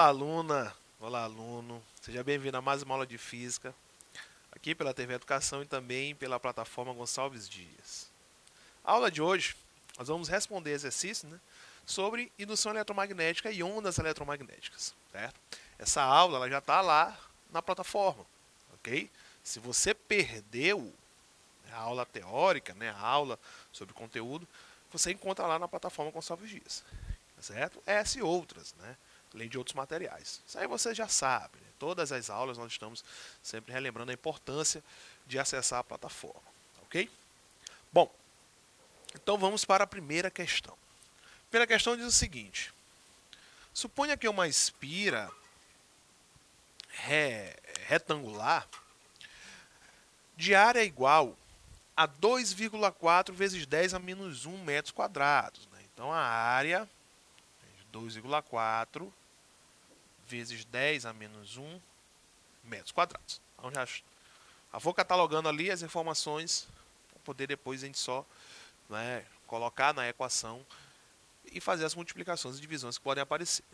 aluna, olá aluno, seja bem-vindo a mais uma aula de Física, aqui pela TV Educação e também pela plataforma Gonçalves Dias. A aula de hoje, nós vamos responder exercícios, sobre indução eletromagnética e ondas eletromagnéticas, certo? Essa aula ela já está lá na plataforma, ok? Se você perdeu a aula teórica, a aula sobre conteúdo, você encontra lá na plataforma Gonçalves Dias, certo? Essa e outras, além de outros materiais. Isso aí você já sabe. Todas as aulas nós estamos sempre relembrando a importância de acessar a plataforma. Ok? Bom, então vamos para a primeira questão. A primeira questão diz o seguinte. Suponha que uma espira retangular de área igual a 2,4 vezes 10 a menos 1 metros quadrados. Então a área é 2,4 vezes 10 a menos 1 metros quadrados. Então já vou catalogando ali as informações para poder depois a gente só colocar na equação e fazer as multiplicações e divisões que podem aparecer.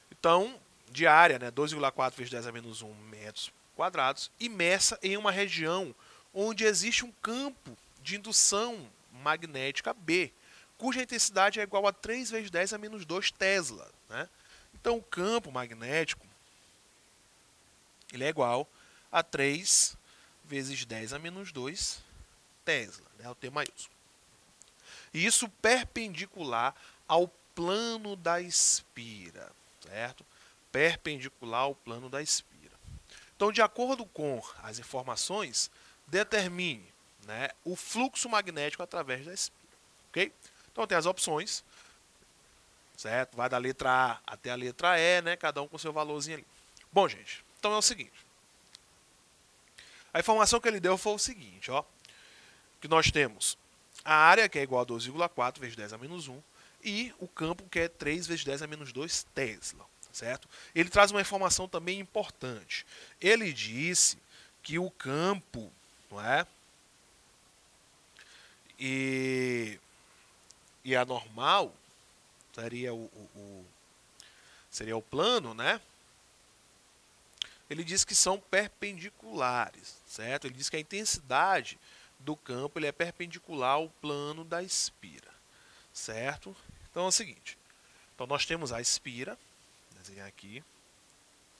Então, de área, 2,4 vezes 10 a menos 1 metros quadrados, imersa em uma região onde existe um campo de indução magnética B, cuja intensidade é igual a 3 vezes 10 a menos 2 Tesla. Então, o campo magnético ele é igual a 3 vezes 10 a menos 2 Tesla, o T maiúsculo. E isso perpendicular ao plano da espira, certo? Perpendicular ao plano da espira. Então, de acordo com as informações, determine o fluxo magnético através da espira, ok? Então, tem as opções, certo? Vai da letra A até a letra E, cada um com seu valorzinho ali. Bom, gente, então é o seguinte. A informação que ele deu foi o seguinte, que nós temos a área, que é igual a 2,4 vezes 10 a menos 1, e o campo, que é 3 vezes 10 a menos 2 Tesla, certo? Ele traz uma informação também importante. Ele disse que o campo, e a normal seria seria o plano, Ele diz que são perpendiculares, certo? Ele diz que a intensidade do campo ele é perpendicular ao plano da espira, certo? Então é o seguinte. Então nós temos a espira, desenhar aqui,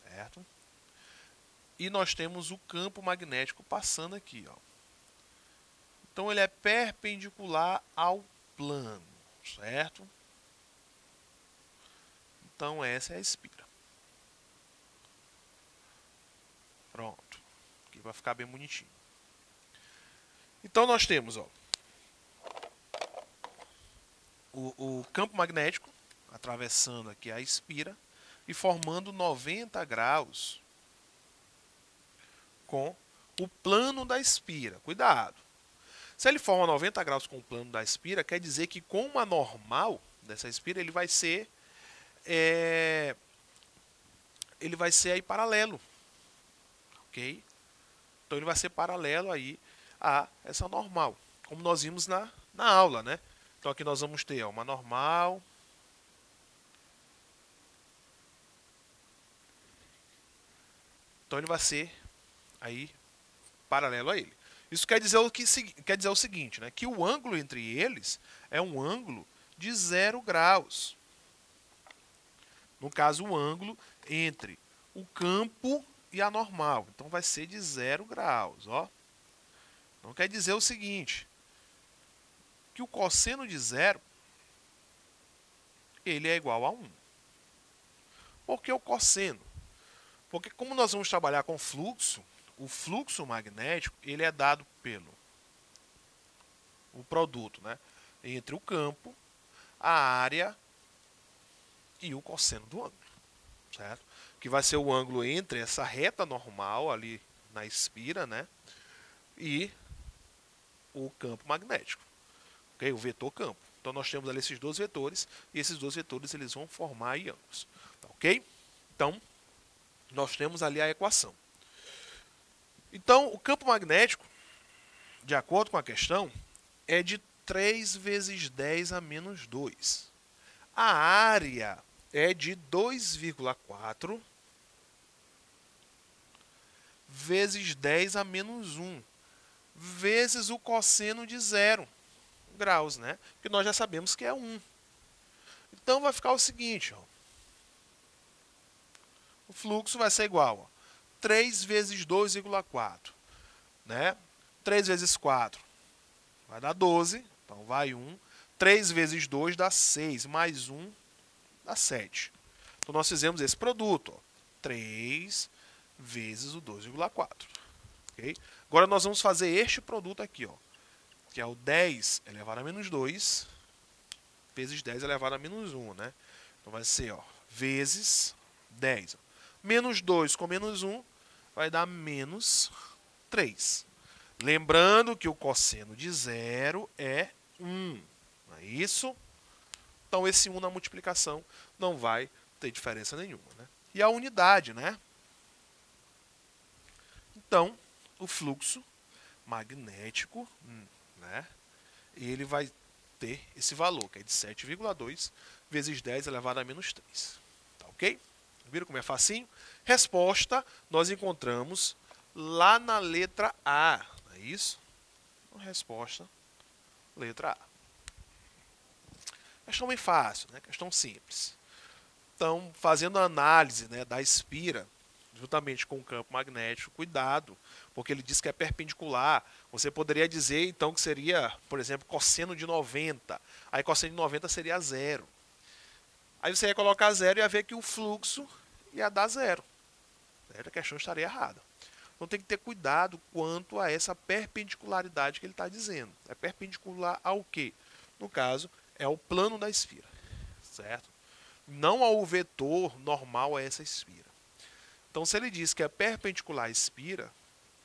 certo? E nós temos o campo magnético passando aqui, Então ele é perpendicular ao plano, certo? Então essa é a espira. Pronto. Aqui vai ficar bem bonitinho. Então nós temos o campo magnético atravessando aqui a espira e formando 90 graus com o plano da espira. Cuidado! Se ele forma 90 graus com o plano da espira, quer dizer que com uma normal dessa espira ele vai ser aí paralelo, ok? Então ele vai ser paralelo aí a essa normal, como nós vimos na aula, Então aqui nós vamos ter uma normal, então ele vai ser aí paralelo a ele. Isso quer dizer o seguinte, que o ângulo entre eles é um ângulo de 0 graus. No caso, o ângulo entre o campo e a normal. Então vai ser de 0 graus, Então quer dizer o seguinte, que o cosseno de 0 ele é igual a 1. Por que o cosseno? Porque como nós vamos trabalhar com fluxo, o fluxo magnético ele é dado pelo produto, entre o campo, a área e o cosseno do ângulo, certo? Que vai ser o ângulo entre essa reta normal ali na espira, e o campo magnético, ok? O vetor campo. Então nós temos ali esses dois vetores e esses dois vetores eles vão formar aí ângulos, ok? Então nós temos ali a equação. Então o campo magnético, de acordo com a questão, é de 3 vezes 10 a menos 2. A área é de 2,4 vezes 10 a menos 1, vezes o cosseno de 0 graus, né? Que nós já sabemos que é 1. Então vai ficar o seguinte, ó. O fluxo vai ser igual, ó, 3 vezes 2,4, né? 3 vezes 4 vai dar 12, então vai 1. 3 vezes 2 dá 6, mais 1 dá 7. Então nós fizemos esse produto, ó, 3 vezes o 2,4. Okay? Agora nós vamos fazer este produto aqui, ó, que é o 10 elevado a menos 2 vezes 10 elevado a menos 1. Né? Então vai ser, ó, vezes 10. Ó. Menos 2 com menos 1 vai dar menos 3. Lembrando que o cosseno de 0 é 1. Não é isso? Então esse 1 na multiplicação não vai ter diferença nenhuma. Né? E a unidade, né? Então, o fluxo magnético, né, ele vai ter esse valor, que é de 7,2 vezes 10 elevado a menos 3. Tá ok? Viram como é facinho? Resposta nós encontramos lá na letra A. Não é isso? Resposta, letra A. Questão bem fácil, né? Questão simples. Então, fazendo a análise, né, da espira, juntamente com o campo magnético, cuidado, porque ele diz que é perpendicular. Você poderia dizer, então, que seria, por exemplo, cosseno de 90. Aí cosseno de 90 seria 0. Aí você ia colocar 0 e ia ver que o fluxo ia dar 0. A questão estaria errada. Então tem que ter cuidado quanto a essa perpendicularidade que ele está dizendo. É perpendicular ao quê? No caso, é o plano da esfera, certo? Não ao vetor normal a essa esfera. Então, se ele diz que é perpendicular à esfera,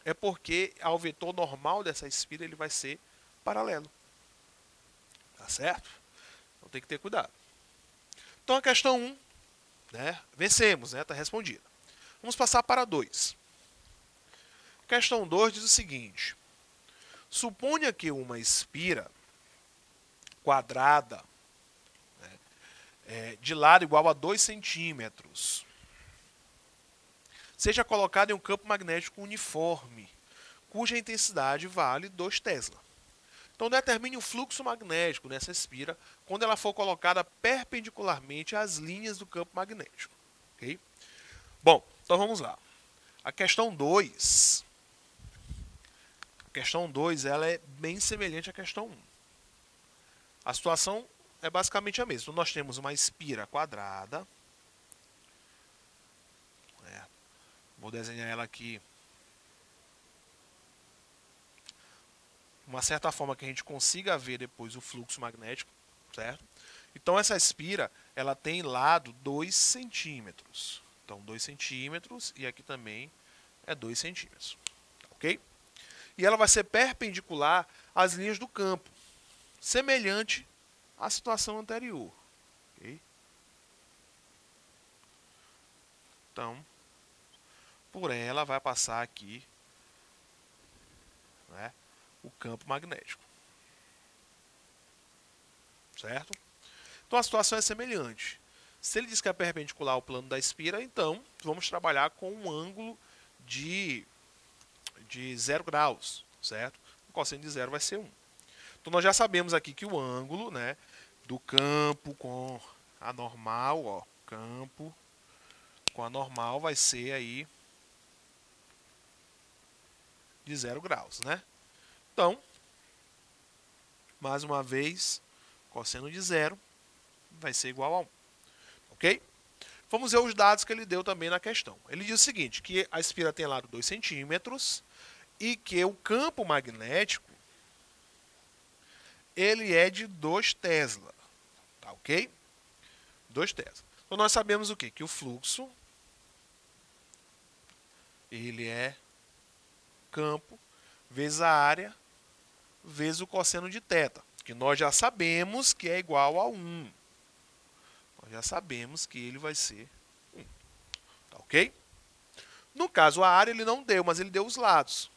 é porque ao vetor normal dessa esfera ele vai ser paralelo. Tá certo? Então tem que ter cuidado. Então a questão 1, né, vencemos, né, está respondida. Vamos passar para 2. Questão 2 diz o seguinte: suponha que uma esfera quadrada, né, de lado igual a 2 centímetros seja colocada em um campo magnético uniforme, cuja intensidade vale 2 Tesla. Então determine o fluxo magnético nessa esfera quando ela for colocada perpendicularmente às linhas do campo magnético. Okay? Bom, então vamos lá. A questão 2. A questão 2 ela é bem semelhante à questão 1. A situação é basicamente a mesma. Então, nós temos uma esfera quadrada. Vou desenhar ela aqui de uma certa forma que a gente consiga ver depois o fluxo magnético, certo? Então essa esfera, ela tem lado 2 centímetros. Então 2 centímetros e aqui também é 2 centímetros, ok? E ela vai ser perpendicular às linhas do campo, semelhante à situação anterior, ok? Então, por ela vai passar aqui, né, o campo magnético. Certo? Então a situação é semelhante. Se ele diz que é perpendicular ao plano da esfera, então vamos trabalhar com um ângulo de 0 graus. Certo? O cosseno de 0 vai ser 1. Então nós já sabemos aqui que o ângulo, né, do campo com a normal, ó, campo com a normal vai ser aí de 0 graus, né? Então, mais uma vez, cosseno de 0 vai ser igual a 1. Ok? Vamos ver os dados que ele deu também na questão. Ele diz o seguinte, que a esfera tem lado 2 centímetros e que o campo magnético ele é de 2 Tesla. Tá ok? 2 Tesla. Então nós sabemos o quê? Que o fluxo ele é campo vezes a área vezes o cosseno de θ, que nós já sabemos que é igual a 1. Nós já sabemos que ele vai ser 1. Tá ok? No caso, a área ele não deu, mas ele deu os lados.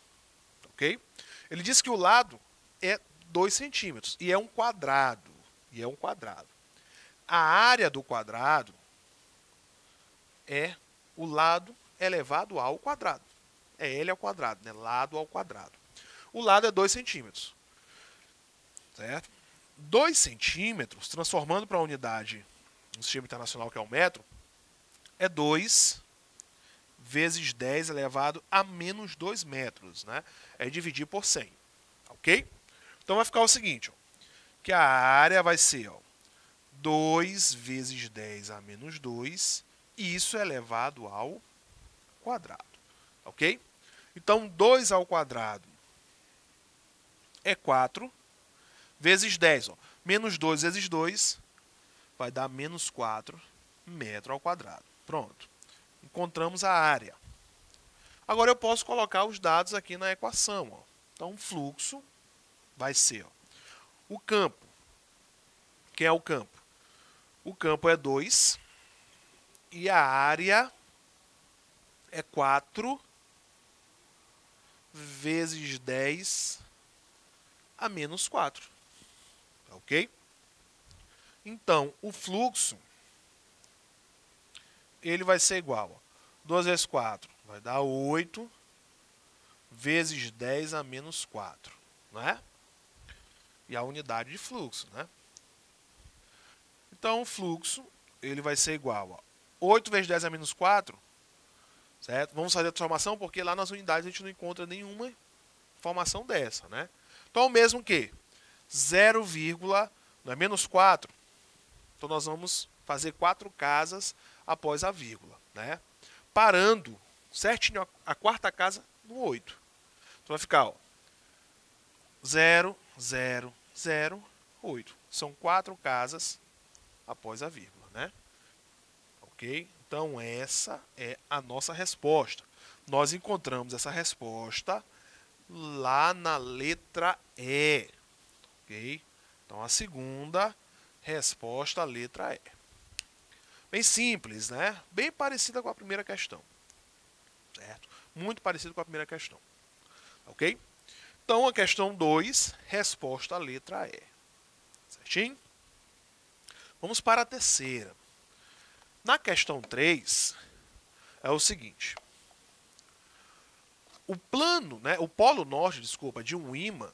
Ok? Ele disse que o lado é 2 centímetros e é um quadrado. A área do quadrado é o lado elevado ao quadrado. É L ao quadrado, né? Lado ao quadrado. O lado é 2 centímetros. Certo? 2 centímetros, transformando para a unidade no sistema internacional, que é o metro, é 2 vezes 10 elevado a menos 2 metros. Né? É dividir por 100. Ok? Então vai ficar o seguinte, ó, que a área vai ser, ó, 2 vezes 10 a menos 2, e isso é elevado ao quadrado. Ok? Então, 2 ao quadrado é 4, vezes 10. Ó. Menos 2 vezes 2 vai dar menos 4 metros ao quadrado. Pronto. Encontramos a área. Agora eu posso colocar os dados aqui na equação. Ó. Então, o fluxo vai ser, ó, o campo. Quem é o campo? O campo é 2 e a área é 4 vezes 10 a menos 4. Ok? Então, o fluxo ele vai ser igual. Ó, 2 vezes 4 vai dar 8 vezes 10 a menos 4. Não é? E a unidade de fluxo. Né? Então, o fluxo ele vai ser igual a 8 vezes 10 a menos 4. Certo? Vamos fazer a transformação porque lá nas unidades a gente não encontra nenhuma informação dessa. Né? Então, o mesmo que 0, não é menos 4. Então, nós vamos fazer 4 casas após a vírgula. Né? Parando certinho a quarta casa no 8. Então, vai ficar ó, 0, 0, 0, 8. São 4 casas após a vírgula. Né? Ok? Então, essa é a nossa resposta. Nós encontramos essa resposta lá na letra E. Ok? Então, a segunda resposta, a letra E. Bem simples, né? Bem parecida com a primeira questão. Certo? Muito parecido com a primeira questão. Ok? Então, a questão 2, resposta, a letra E. Certinho? Vamos para a terceira. Na questão 3, é o seguinte. O plano, né, o polo norte, desculpa, de um ímã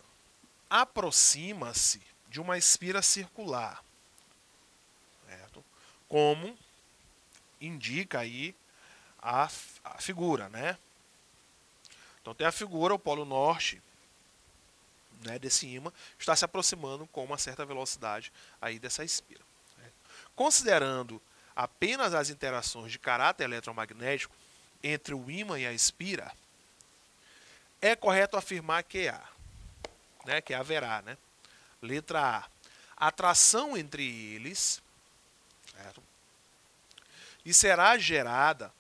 aproxima-se de uma espira circular. Certo? Como indica aí a figura, né? Então tem a figura, o polo norte, né, desse ímã está se aproximando com uma certa velocidade aí dessa espira. Certo? Considerando apenas as interações de caráter eletromagnético entre o ímã e a espira, é correto afirmar que há, né, que haverá, né? Letra A, atração entre eles, certo? E será gerada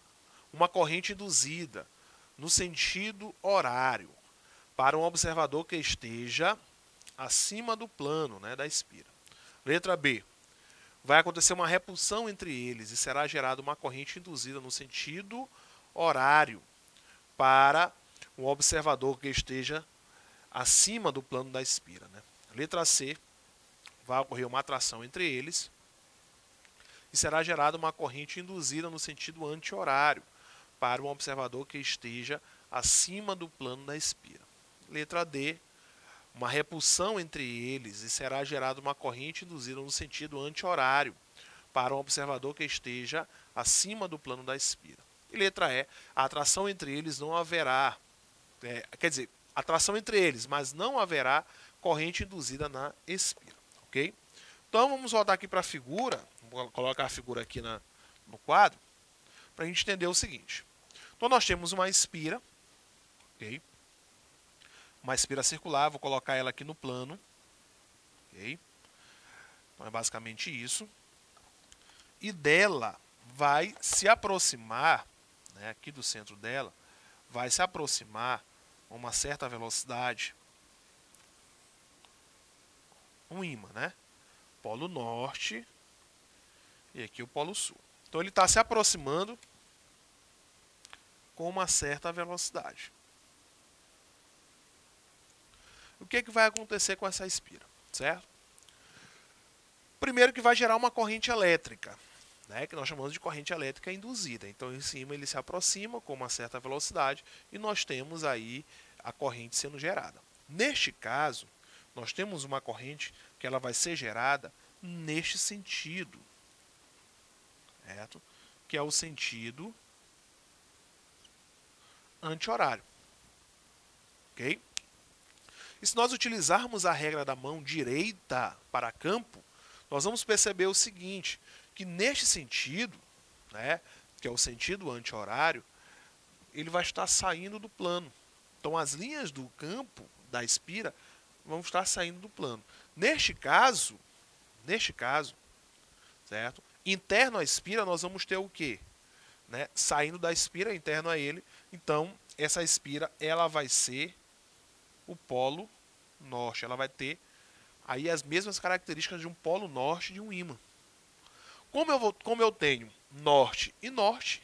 uma corrente induzida no sentido horário para um observador que esteja acima do plano, né, da espira. Letra B, vai acontecer uma repulsão entre eles e será gerada uma corrente induzida no sentido horário para um observador que esteja acima do plano da espira. Né? Letra C, vai ocorrer uma atração entre eles e será gerada uma corrente induzida no sentido anti-horário para um observador que esteja acima do plano da espira. Letra D, uma repulsão entre eles e será gerada uma corrente induzida no sentido anti-horário para um observador que esteja acima do plano da espira. E letra E, a atração entre eles não haverá, quer dizer, atração entre eles, mas não haverá corrente induzida na espira. Ok? Então vamos voltar aqui para a figura, vou colocar a figura aqui no quadro, para a gente entender o seguinte. Então nós temos uma espira, ok? Uma espira circular, vou colocar ela aqui no plano. Okay? Então é basicamente isso. E dela vai se aproximar, né, aqui do centro dela, vai se aproximar a uma certa velocidade um ímã, né? Polo norte e aqui o polo sul. Então ele está se aproximando com uma certa velocidade. O que vai acontecer com essa espira, certo? Primeiro que vai gerar uma corrente elétrica, né, que nós chamamos de corrente elétrica induzida. Então, em cima ele se aproxima com uma certa velocidade e nós temos aí a corrente sendo gerada. Neste caso, nós temos uma corrente que ela vai ser gerada neste sentido, certo? Que é o sentido anti-horário. Ok? E se nós utilizarmos a regra da mão direita para campo, nós vamos perceber o seguinte, que neste sentido, né, que é o sentido anti-horário, ele vai estar saindo do plano. Então as linhas do campo da espira vão estar saindo do plano. Neste caso, certo? Interno à espira nós vamos ter o quê? Né? Saindo da espira, interno a ele. Então essa espira ela vai ser o polo norte. Ela vai ter aí as mesmas características de um polo norte de um ímã. Como eu tenho norte e norte,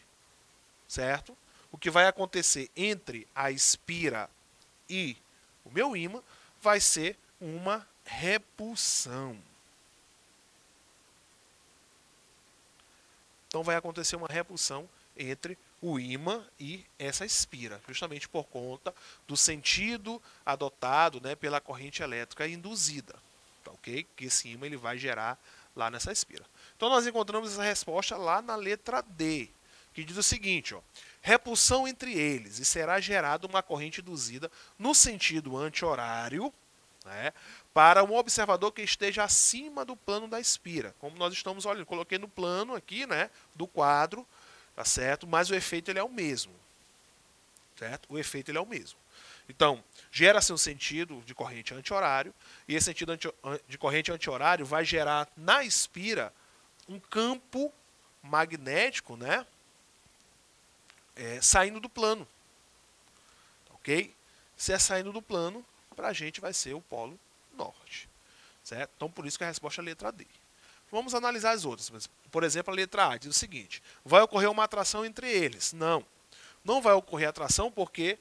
certo? O que vai acontecer entre a espira e o meu ímã vai ser uma repulsão. Então vai acontecer uma repulsão entre o ímã e essa espira, justamente por conta do sentido adotado, né, pela corrente elétrica induzida, tá, ok? Que esse ímã ele vai gerar lá nessa espira. Então nós encontramos essa resposta lá na letra D, que diz o seguinte, ó, repulsão entre eles e será gerada uma corrente induzida no sentido anti-horário, né, para um observador que esteja acima do plano da espira. Como nós estamos olhando, coloquei no plano aqui, né, do quadro, tá certo? Mas o efeito ele é o mesmo, certo? O efeito ele é o mesmo. Então, gera-se um sentido de corrente anti-horário e esse sentido de corrente anti-horário vai gerar na espira um campo magnético, né, saindo do plano, ok? Se é saindo do plano, para a gente vai ser o polo norte, certo? Então, por isso que a resposta é a letra D. Vamos analisar as outras. Por exemplo, a letra A diz o seguinte, vai ocorrer uma atração entre eles. Não vai ocorrer atração porque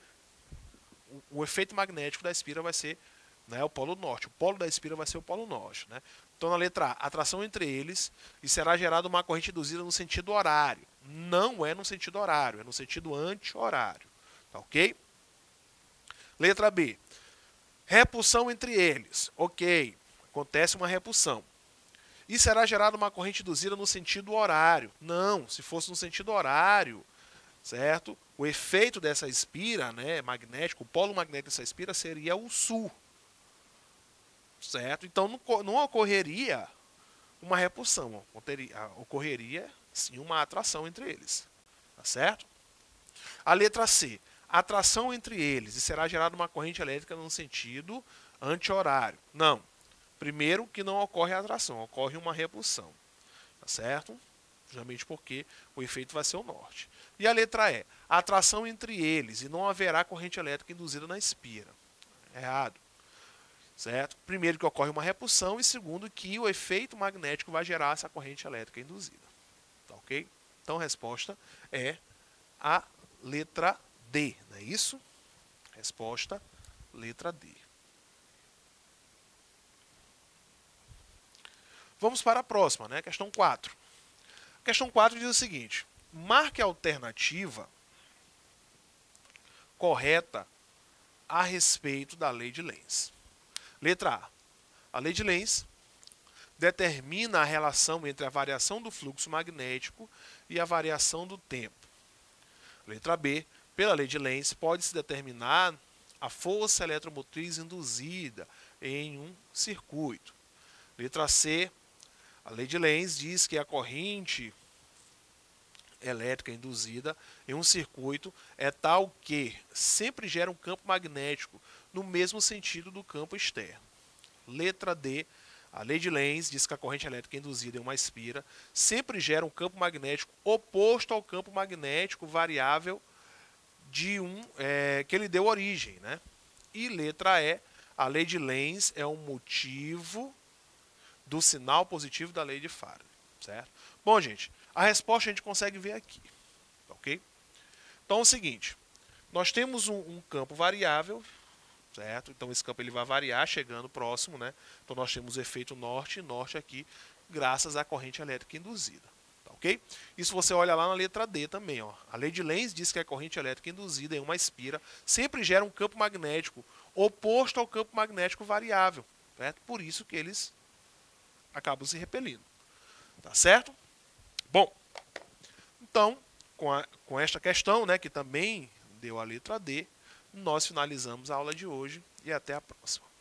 o efeito magnético da espira vai ser, né, o polo norte. O polo da espira vai ser o polo norte, né? Então, na letra A, atração entre eles e será gerada uma corrente induzida no sentido horário. Não é no sentido horário, é no sentido anti-horário. Tá ok? Letra B, repulsão entre eles. Ok, acontece uma repulsão. E será gerada uma corrente induzida no sentido horário. Não, se fosse no sentido horário, certo? O efeito dessa espira, né, magnético, o polo magnético dessa espira seria o sul, certo? Então não ocorreria uma repulsão, ocorreria sim uma atração entre eles, tá certo? A letra C, atração entre eles e será gerada uma corrente elétrica no sentido anti-horário. Não, primeiro que não ocorre a atração, ocorre uma repulsão, tá certo? Justamente porque o efeito vai ser o norte. E a letra E, atração entre eles e não haverá corrente elétrica induzida na espira. Errado. Certo? Primeiro que ocorre uma repulsão e segundo que o efeito magnético vai gerar essa corrente elétrica induzida. Tá ok? Então a resposta é a letra D, não é isso? Resposta, letra D. Vamos para a próxima, né? Questão 4. A questão 4 diz o seguinte, marque a alternativa correta a respeito da lei de Lenz. Letra A. A lei de Lenz determina a relação entre a variação do fluxo magnético e a variação do tempo. Letra B. Pela lei de Lenz, pode-se determinar a força eletromotriz induzida em um circuito. Letra C. A lei de Lenz diz que a corrente elétrica induzida em um circuito é tal que sempre gera um campo magnético no mesmo sentido do campo externo. Letra D. A lei de Lenz diz que a corrente elétrica induzida em uma espira sempre gera um campo magnético oposto ao campo magnético variável de que ele deu origem, né? E letra E. A lei de Lenz é um motivo do sinal positivo da lei de Faraday, certo? Bom, gente, a resposta a gente consegue ver aqui, ok? Então é o seguinte, nós temos um campo variável, certo? Então esse campo ele vai variar chegando próximo, né? Então nós temos o efeito norte e norte aqui, graças à corrente elétrica induzida, tá, ok? Isso você olha lá na letra D também. Ó. A lei de Lenz diz que a corrente elétrica induzida em uma espira sempre gera um campo magnético oposto ao campo magnético variável. Certo? Por isso que eles acabam se repelindo. Tá certo? Bom, então, com esta questão, né, que também deu a letra D, nós finalizamos a aula de hoje e até a próxima.